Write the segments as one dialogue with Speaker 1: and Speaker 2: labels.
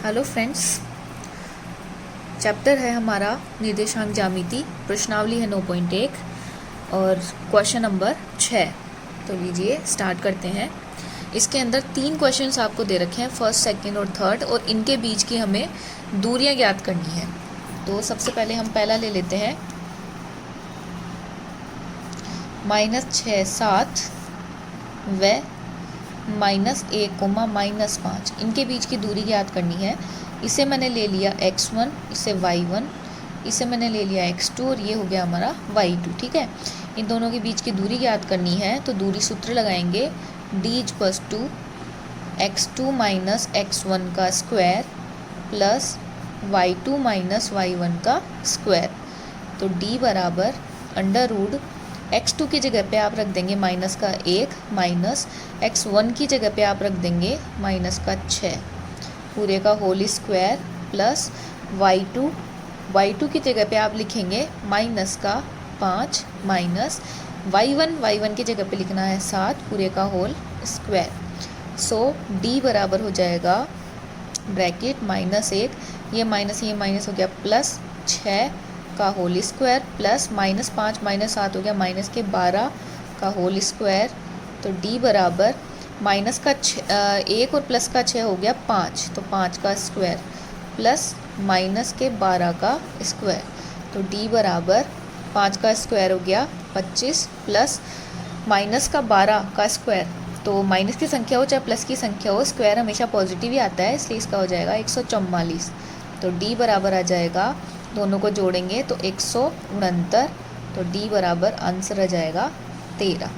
Speaker 1: Hello friends, chapter है हमारा निर्देशांक ज्यामिति, प्रश्नावली है 9.1 और क्वेश्चन नंबर 6। तो लीजिए स्टार्ट करते हैं। इसके अंदर 3 क्वेश्चंस आपको दे रखे हैं, फर्स्ट, सेकंड और थर्ड, और इनके बीच की हमें दूरियां ज्ञात करनी है। तो सबसे पहले हम पहला ले लेते हैं, -6, 7 व -1, -5, इनके बीच की दूरी ज्ञात करनी है। इसे मैंने ले लिया x1, इसे y1, इसे मैंने ले लिया x2 और ये हो गया हमारा y2। ठीक है, इन दोनों के बीच की दूरी ज्ञात करनी है। तो दूरी सूत्र लगाएंगे, d = x2 - x1 का स्क्वायर प्लस y2 - y1 का स्क्वायर। तो d बराबर √ x2 की जगह पे आप रख देंगे -1 माइनस x1 की जगह पे आप रख देंगे -6 पूरे का होल स्क्वायर प्लस y2 की जगह पे आप लिखेंगे -5 माइनस y1 की जगह पे लिखना है 7 पूरे का होल स्क्वायर। सो d बराबर हो जाएगा ब्रैकेट -1, ये माइनस हो गया प्लस 6 का होल स्क्वायर प्लस -5 -7 हो गया -12 का होल स्क्वायर। तो d बराबर -1 और प्लस का 6 हो गया 5, तो 5 का स्क्वायर प्लस -12 का स्क्वायर। तो d बराबर 5 का स्क्वायर हो गया 25 प्लस -12 का स्क्वायर। तो माइनस की संख्या हो चाहे प्लस की संख्या हो, स्क्वायर हमेशा पॉजिटिव ही आता है, इसलिए इसका हो जाएगा 144। तो d बराबर आ जाएगा, दोनों को जोड़ेंगे तो 169। तो d बराबर आंसर आ जाएगा 13।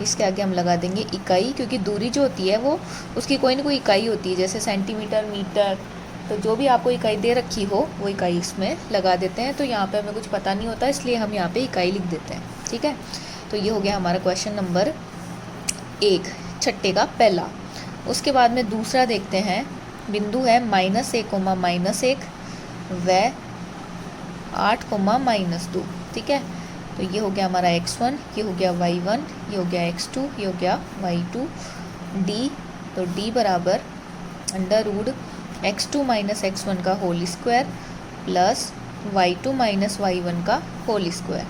Speaker 1: इसके आगे हम लगा देंगे इकाई, क्योंकि दूरी जो होती है वो उसकी कोई ना कोई इकाई होती है, जैसे सेंटीमीटर, मीटर। तो जो भी आपको इकाई दे रखी हो वो इकाई इसमें लगा देते हैं। तो यहाँ पे हमें कुछ पता नहीं होता, इसलिए हम यहाँ पे इकाई लिख देते हैं। ठीक है, तो ये हो गया हमारा क्वेश्चन नंबर 1, छठे का पहला। उसके बाद में दूसरा देखते हैं, बिंदु है -1, व 8, -2। ठीक है, तो ये हो गया हमारा x1, ये हो गया y1, ये हो गया x2, ये हो गया y2। d, तो d बराबर √ x2 - x1 का whole square plus y2 - y1 का होल स्क्वायर।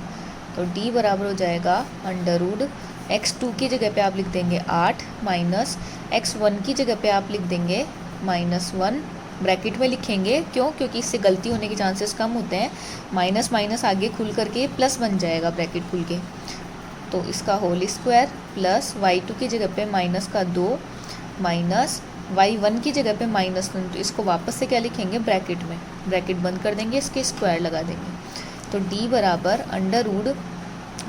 Speaker 1: तो d बराबर हो जाएगा √ x2 की जगह पे आप लिख देंगे 8 माइनस x1 की जगह पे आप लिख देंगे -1, ब्रैकेट में लिखेंगे। क्यों? क्योंकि इससे गलती होने के चांसेस कम होते हैं। माइनस माइनस आगे खुल करके प्लस बन जाएगा ब्रैकेट खुल के। तो इसका होल स्क्वायर प्लस y2 की जगह पे -2 माइनस y1 की जगह पे -1। तो इसको वापस से क्या लिखेंगे, ब्रैकेट में, ब्रैकेट बंद कर देंगे, इसके स्क्वायर लगा देंगे। तो d बराबर √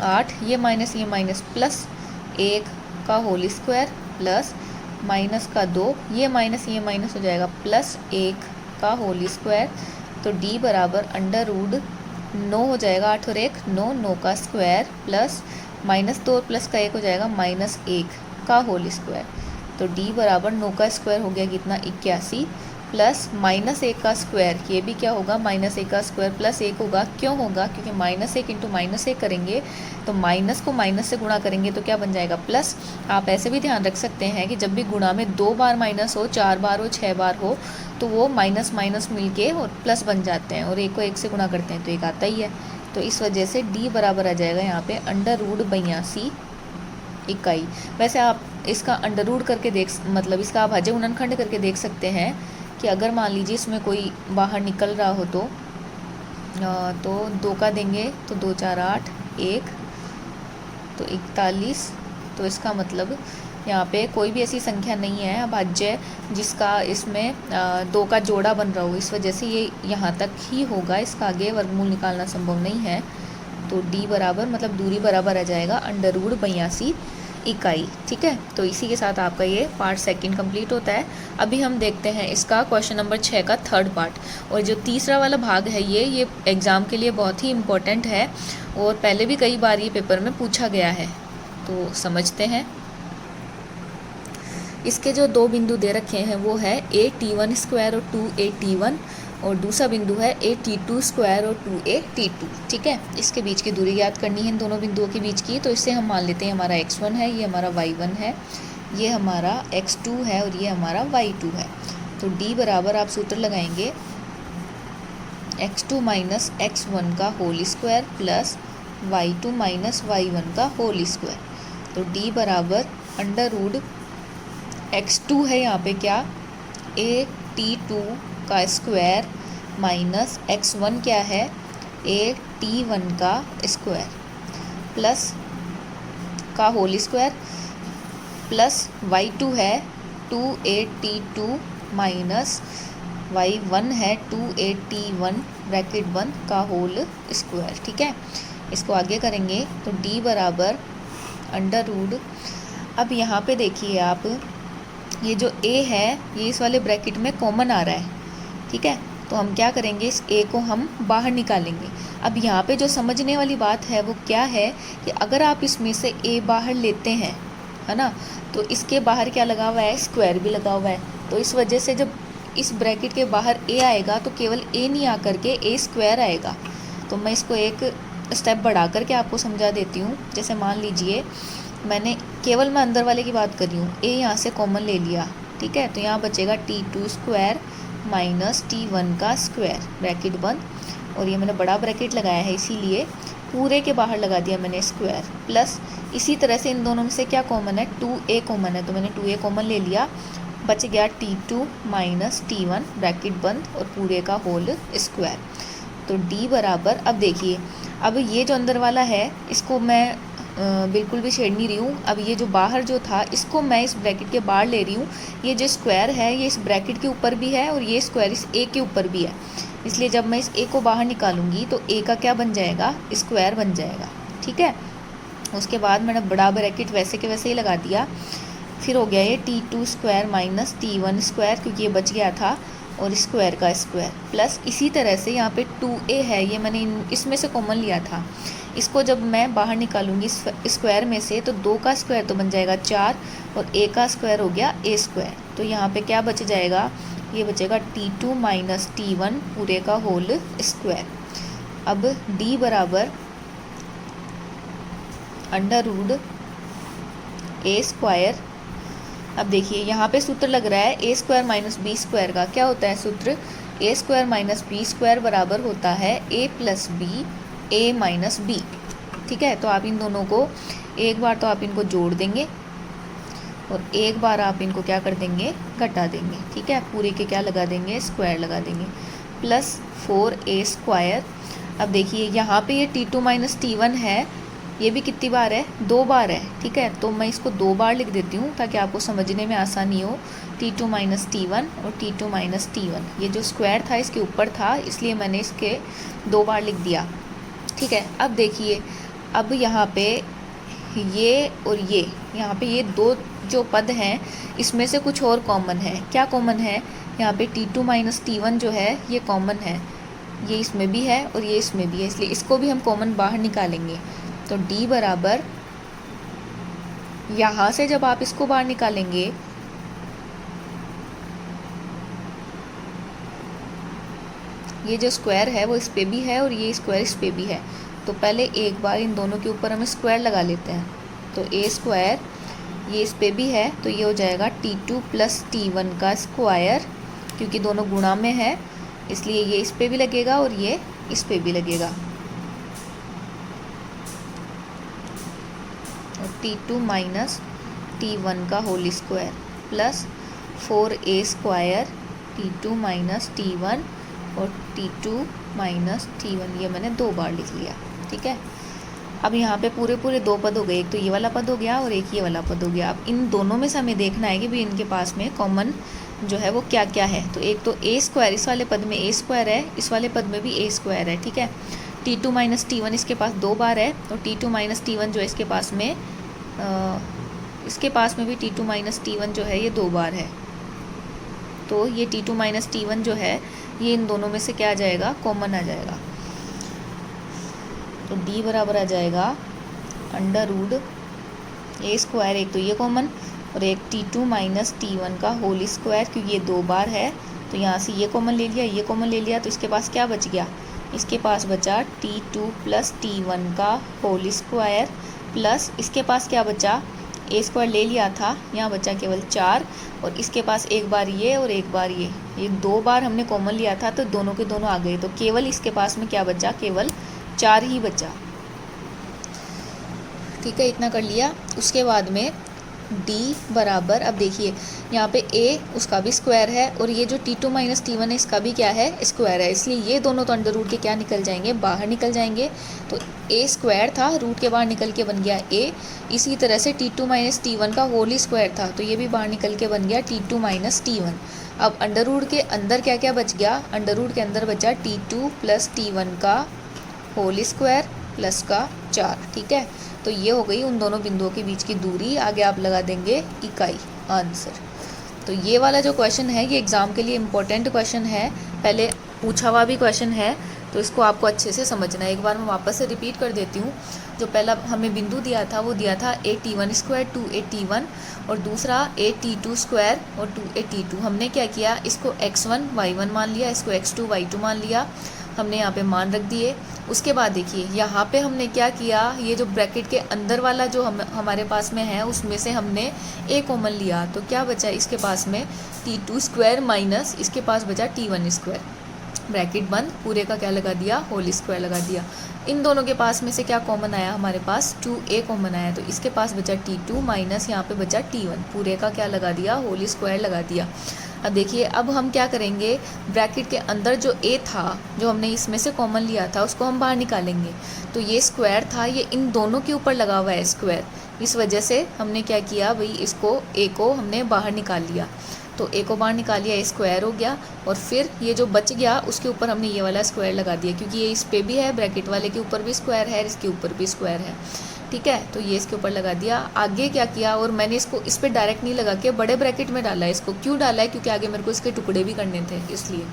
Speaker 1: 8, ये माइनस प्लस 1 का होल स्क्वायर प्लस -2, ये माइनस हो जाएगा प्लस 1 का होल स्क्वायर। तो d बराबर √ 9 हो जाएगा, 8 और 1 9, 9 का स्क्वायर प्लस -2 और प्लस का 1 हो जाएगा -1 का होल स्क्वायर। तो d बराबर 9 का स्क्वायर हो गया कितना, 81 प्लस -1 का स्क्वायर, ये भी क्या होगा, -1 का स्क्वायर प्लस 1 होगा। क्यों होगा? क्योंकि -1 × -1 करेंगे तो माइनस को माइनस से गुणा करेंगे तो क्या बन जाएगा, प्लस। आप ऐसे भी ध्यान रख सकते हैं कि जब भी गुणा में 2 बार माइनस हो, 4 बार हो, 6 बार हो, तो वो माइनस मिलके और प्लस बन जाते हैं, और 1 को 1 से गुणा करते हैं तो 1 आता ही है। तो इस वजह से d बराबर आ जाएगा यहाँ पे √ 82 इकाई। वैसे आप इसका √ करके मतलब इसका आप अभाज्य गुणनखंड करके देख सकते हैं कि अगर मान लीजिए इसमें कोई बाहर निकल रहा हो तो 2 का देंगे तो 2 4 8 1 तो 41। तो इसका मतलब यहाँ पे कोई भी ऐसी संख्या नहीं है अभाज्य जिसका इसमें 2 का जोड़ा बन रहा हो, इस वजह से ये यहाँ तक ही होगा, इसका आगे वर्गमूल निकालना संभव नहीं है। तो d बराबर मतलब दूरी बराबर आ जाएगा √ 82 इकाई। ठीक है, तो इसी के साथ आपका ये पार्ट सेकंड कंप्लीट होता है। अभी हम देखते हैं इसका क्वेश्चन नंबर 6 का थर्ड पार्ट। और जो तीसरा वाला भाग है ये एग्ज़ाम के लिए बहुत ही इम्पोर्टेंट है और पहले भी कई बार ये पेपर में पूछा गया है। तो समझते हैं। इसके जो 2 बिंदु दे रखे हैं वो है a_t1² और 2a_t1, और दूसरा बिंदु है a_t2² और 2a_t2। ठीक है, इसके बीच की दूरी ज्ञात करनी है इन दोनों बिंदुओं के बीच की। तो इससे हम मान लेते हैं हमारा x1 है, ये हमारा y1 है, ये हमारा x2 है और ये हमारा y2 है। तो d बराबर आप सूत्र लगाएंगे x2 माइनस x1 का whole square plus y2 minus y1 का होल स्क्वायर। तो d बराबर अंडर रूट x2 है यहाँ पे क्या, a t2 का स्क्वायर माइनस x1 क्या है, a t1 का स्क्वायर प्लस का होल स्क्वायर प्लस y2 है 2at2 माइनस y1 है 2at1 ब्रैकेट बंद का होल स्क्वायर। ठीक है, इसको आगे करेंगे तो d बराबर अंडर रूट, अब यहाँ पे देखिए आप, ये जो a है ये इस वाले ब्रैकेट में कॉमन आ रहा है। ठीक है, तो हम क्या करेंगे, इस a को हम बाहर निकालेंगे। अब यहाँ पे जो समझने वाली बात है वो क्या है कि अगर आप इसमें से a बाहर लेते हैं, है ना, तो इसके बाहर क्या लगा हुआ है, स्क्वायर भी लगा हुआ है। तो इस वजह से जब इस ब्रैकेट के बाहर a आएगा तो केवल a नहीं आकर के a स्क्वायर आएगा। तो मैं इसको एक स्टेप बढ़ा करके आपको समझा देती हूँ। जैसे मान लीजिए मैं अंदर वाले की बात कर रही हूँ, a यहाँ से कॉमन ले लिया। ठीक है, तो यहाँ बचेगा t2 स्क्वायर माइनस t1 का स्क्वायर ब्रैकेट बंद, और ये मैंने बड़ा ब्रैकेट लगाया है इसीलिए पूरे के बाहर लगा दिया मैंने स्क्वायर, प्लस इसी तरह से इन दोनों में से क्या कॉमन है, 2a कॉमन है, तो मैंने 2a कॉमन ले लिया, बच गया t2 माइनस t1 ब्रैकेट बंद और पूरे का होल स्क्वायर। तो d बराबर, अब देखिए, अब ये जो अंदर वाला है इसको मैं बिल्कुल भी छेड़ नहीं रही हूँ। अब ये जो बाहर जो था इसको मैं इस ब्रैकेट के बाहर ले रही हूँ। ये जो स्क्वायर है ये इस ब्रैकेट के ऊपर भी है और ये स्क्वायर इस a के ऊपर भी है, इसलिए जब मैं इस a को बाहर निकालूंगी तो a का क्या बन जाएगा, स्क्वायर बन जाएगा। ठीक है, उसके बाद मैंने बड़ा ब्रैकेट वैसे के वैसे ही लगा दिया, फिर हो गया ये t2 square minus t1 square, क्योंकि ये बच गया था, और स्क्वायर का स्क्वायर, प्लस इसी तरह से यहाँ पे 2a है, ये मैंने इसमें से कॉमन लिया था, इसको जब मैं बाहर निकालूंगी स्क्वायर में से तो 2 का स्क्वायर तो बन जाएगा 4 और a का स्क्वायर हो गया a स्क्वायर। तो यहाँ पे क्या बच जाएगा, ये बचेगा t2 माइनस t1 पूरे का होल स्क्वायर। अब d बराबर अंडर रूट a स्क्वायर, अब देखिए यहाँ पे सूत्र लग रहा है a square minus B square का। क्या होता है सूत्र, a square minus B square बराबर होता है a plus B a minus B. ठीक है, तो आप इन दोनों को एक बार तो आप इनको जोड़ देंगे और एक बार आप इनको क्या कर देंगे, घटा देंगे। ठीक है, पूरे के क्या लगा देंगे, स्क्वायर लगा देंगे, प्लस 4a स्क्वायर। अब देखिए यहाँ पे ये t2 माइनस t1 है, ये भी कितनी बार है, 2 बार है। ठीक है, तो मैं इसको 2 बार लिख देती हूँ ताकि आपको समझने में आसानी हो। t2 माइनस t1 और t2 माइनस t1, ये जो स्क्वायर था इसके ऊपर था इसलिए मैंने इसके 2 बार लिख दिया। ठीक है, अब देखिए, अब यहाँ पे ये और ये, यहाँ पे ये दो जो पद हैं इसमें से कुछ और कॉमन है। क्या कॉमन है, यहाँ पे t2 माइनस t1 जो है ये कॉमन है, ये इसमें भी है और ये इसमें भी है, इसलिए इसको भी हम कॉमन बाहर निकालेंगे। तो d बराबर, यहाँ से जब आप इसको बाहर निकालेंगे ये जो स्क्वायर है वो इस पे भी है और ये स्क्वायर इस पे भी है, तो पहले एक बार इन दोनों के ऊपर हम स्क्वायर लगा लेते हैं। तो a स्क्वायर, ये इस पे भी है तो ये हो जाएगा t2 प्लस t1 का स्क्वायर, क्योंकि दोनों गुणा में है इसलिए ये इस पे भी लगेगा और ये इस पे भी लगेगा। और t2 माइनस t1 का whole square plus 4a square t2 minus t1 और t2 माइनस t1, ये मैंने 2 बार लिख लिया। ठीक है, अब यहाँ पे पूरे 2 पद हो गए, एक तो ये वाला पद हो गया और एक ये वाला पद हो गया। अब इन दोनों में से हमें देखना है कि भी इनके पास में कॉमन जो है वो क्या क्या है। तो एक तो a स्क्वायर, इस वाले पद में a स्क्वायर है, इस वाले पद में भी a स्क्वायर है। ठीक है, t2 माइनस t1 इसके पास 2 बार है और t2 माइनस t1 जो है इसके पास में भी t2 माइनस t1 जो है ये 2 बार है। तो ये t2 माइनस t1 जो है ये इन दोनों में से क्या आ जाएगा, कॉमन आ जाएगा। तो d बराबर आ जाएगा अंडर रूट a स्क्वायर, एक तो ये कॉमन और एक t2 माइनस t1 का होल स्क्वायर, क्योंकि ये 2 बार है तो यहाँ से ये कॉमन ले लिया, ये कॉमन ले लिया, तो इसके पास क्या बच गया, इसके पास बचा t2 प्लस t1 का होल स्क्वायर प्लस इसके पास क्या बचा, a स्क्वायर ले लिया था, यहाँ बचा केवल 4 और इसके पास एक बार ये और एक बार ये 2 बार हमने कॉमन लिया था, तो दोनों के दोनों आ गए, तो केवल इसके पास में क्या बचा, केवल 4 ही बचा। ठीक है, इतना कर लिया। उसके बाद में d बराबर, अब देखिए यहाँ पे a उसका भी स्क्वायर है और ये जो t2 माइनस t1 है इसका भी क्या है, स्क्वायर है, इसलिए ये दोनों तो अंडर रूट के क्या निकल जाएंगे, बाहर निकल जाएंगे। तो a स्क्वायर था, रूट के बाहर निकल के बन गया a। इसी तरह से t2 माइनस t1 का होल स्क्वायर था, तो ये भी बाहर निकल के बन गया t2 माइनस t1। अब अंडर रूट के अंदर क्या क्या बच गया, अंडर रूट के अंदर बचा t2 प्लस t1 का होल स्क्वायर प्लस का 4। ठीक है, तो ये हो गई उन दोनों बिंदुओं के बीच की दूरी। आगे आप लगा देंगे इकाई, आंसर। तो ये वाला जो क्वेश्चन है ये एग्ज़ाम के लिए इम्पोर्टेंट क्वेश्चन है, पहले पूछा हुआ भी क्वेश्चन है, तो इसको आपको अच्छे से समझना है। एक बार मैं वापस से रिपीट कर देती हूँ। जो पहला हमें बिंदु दिया था वो दिया था a t1 square 2a t1 और दूसरा a t2 स्क्वायर और 2a t2। हमने क्या किया, इसको x1 y1 मान लिया, इसको x2 y2 मान लिया, हमने यहाँ पे मान रख दिए। उसके बाद देखिए यहाँ पे हमने क्या किया, ये जो ब्रैकेट के अंदर वाला जो हमारे पास में है उसमें से हमने a कॉमन लिया, तो क्या बचा इसके पास में t2 स्क्वायर माइनस इसके पास बचा t1 स्क्वायर, ब्रैकेट बंद, पूरे का क्या लगा दिया, होल स्क्वायर लगा दिया। इन दोनों के पास में से क्या कॉमन आया, हमारे पास 2a कॉमन आया, तो इसके पास बचा t2 माइनस यहाँ पे बचा t1, पूरे का क्या लगा दिया, होल स्क्वायर लगा दिया। अब देखिए अब हम क्या करेंगे, ब्रैकेट के अंदर जो a था, जो हमने इसमें से कॉमन लिया था, उसको हम बाहर निकालेंगे। तो ये स्क्वायर था, ये इन दोनों के ऊपर लगा हुआ है स्क्वायर, इस वजह से हमने क्या किया भाई, इसको a को हमने बाहर निकाल लिया। तो a को बाहर निकाल लिया, स्क्वायर हो गया, और फिर ये जो बच गया उसके ऊपर हमने ये वाला स्क्वायर लगा दिया, क्योंकि ये इस पे भी है, ब्रैकेट वाले के ऊपर भी स्क्वायर है, इसके ऊपर भी स्क्वायर है। ठीक है, तो ये इसके ऊपर लगा दिया। आगे क्या किया, और मैंने इसको इस पर डायरेक्ट नहीं लगा के बड़े ब्रैकेट में डाला है। इसको क्यों डाला है, क्योंकि आगे मेरे को इसके टुकड़े भी करने थे, इसलिए।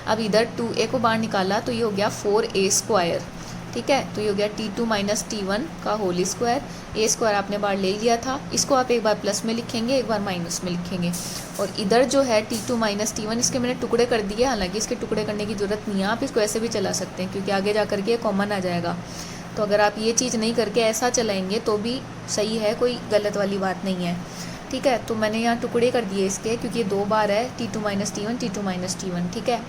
Speaker 1: अब इधर 2a को बाहर निकाला तो ये हो गया 4a स्क्वायर। ठीक है, तो ये हो गया t2 माइनस t1 का होल स्क्वायर। a स्क्वायर आपने बाहर ले लिया था, इसको आप एक बार प्लस में लिखेंगे, एक बार माइनस में लिखेंगे। और इधर जो है t2 माइनस t1, इसके मैंने टुकड़े कर दिए, हालांकि इसके टुकड़े करने की ज़रूरत नहीं है, आप इसको ऐसे भी चला सकते हैं, क्योंकि आगे जा करके ये कॉमन आ जाएगा। तो अगर आप ये चीज़ नहीं करके ऐसा चलाएंगे तो भी सही है, कोई गलत वाली बात नहीं है। ठीक है, तो मैंने यहाँ टुकड़े कर दिए इसके, क्योंकि ये 2 बार है, t2 minus t1 t2 minus t1। ठीक है,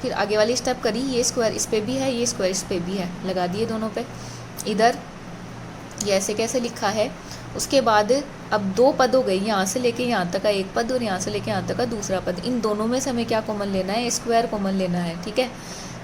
Speaker 1: फिर आगे वाली स्टेप करी, ये स्क्वायर इस पे भी है, ये स्क्वायर इस पे भी है, लगा दिए दोनों पे। इधर ये ऐसे कैसे लिखा है। उसके बाद अब 2 पद हो गए, यहाँ से लेके यहाँ तक का एक पद और यहाँ से लेके यहाँ तक का दूसरा पद। इन दोनों में से हमें क्या कॉमन लेना है, स्क्वायर कॉमन लेना है। ठीक है,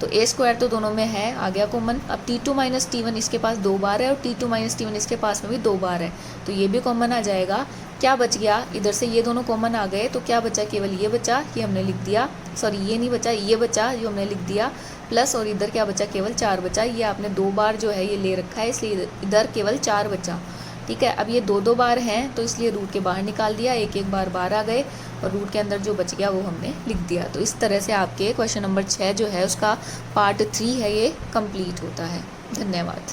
Speaker 1: तो a स्क्वायर तो दोनों में है, आ गया कॉमन। अब t2 माइनस t1 इसके पास 2 बार है और t2 माइनस t1 इसके पास में भी 2 बार है, तो ये भी कॉमन आ जाएगा। क्या बच गया, इधर से ये दोनों कॉमन आ गए, तो क्या बचा, केवल ये बचा, ये हमने लिख दिया, सॉरी ये नहीं बचा, ये बचा जो हमने लिख दिया, प्लस और इधर क्या बचा, केवल 4 बचा। ये आपने 2 बार जो है ये ले रखा है, इसलिए इधर केवल 4 बचा। ठीक है, अब ये 2 बार हैं, तो इसलिए रूट के बाहर निकाल दिया, एक बार बाहर आ गए, और रूट के अंदर जो बच गया वो हमने लिख दिया। तो इस तरह से आपके क्वेश्चन नंबर 6 जो है उसका पार्ट 3 है, ये कंप्लीट होता है। धन्यवाद।